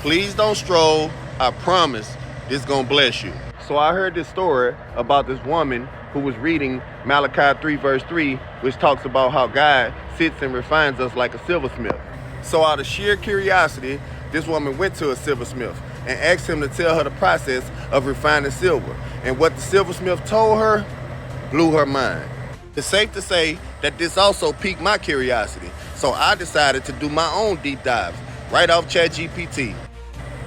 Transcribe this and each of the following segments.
Please don't stroll. I promise this gonna bless you. So I heard this story about this woman who was reading Malachi 3 verse 3, which talks about how God sits and refines us like a silversmith. So out of sheer curiosity, this woman went to a silversmith and asked him to tell her the process of refining silver. And what the silversmith told her blew her mind. It's safe to say that this also piqued my curiosity. So I decided to do my own deep dive right off ChatGPT.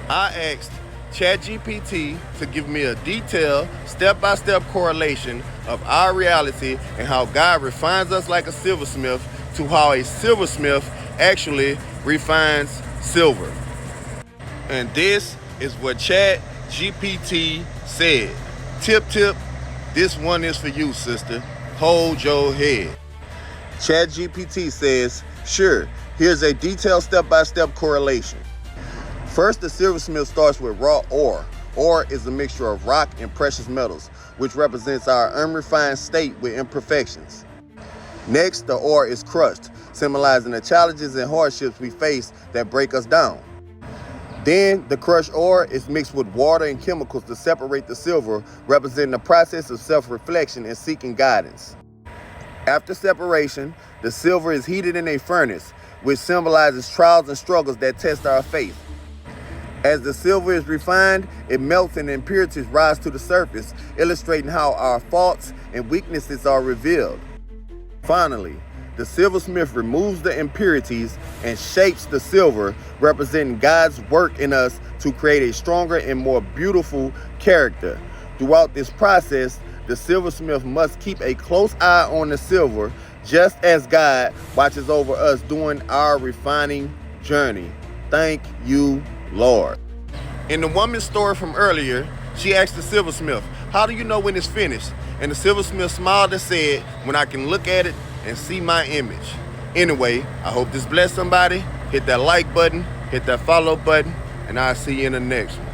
I asked ChatGPT to give me a detailed, step-by-step correlation of our reality and how God refines us like a silversmith to how a silversmith actually refines silver. And this is what ChatGPT said. Tip, this one is for you, sister. Hold your head. ChatGPT says, sure, here's a detailed step-by-step correlation. First, the silversmith starts with raw ore. Ore is a mixture of rock and precious metals, which represents our unrefined state with imperfections. Next, the ore is crushed, symbolizing the challenges and hardships we face that break us down. Then, the crushed ore is mixed with water and chemicals to separate the silver, representing the process of self-reflection and seeking guidance. After separation, the silver is heated in a furnace, which symbolizes trials and struggles that test our faith. As the silver is refined, it melts and impurities rise to the surface, illustrating how our faults and weaknesses are revealed. Finally, the silversmith removes the impurities and shapes the silver, representing God's work in us to create a stronger and more beautiful character. Throughout this process, the silversmith must keep a close eye on the silver, just as God watches over us during our refining journey. Thank you, Lord. In the woman's story from earlier, she asked the silversmith, how do you know when it's finished? And the silversmith smiled and said, when I can look at it and see my image. Anyway, I hope this blessed somebody. Hit that like button, hit that follow button, and I'll see you in the next one.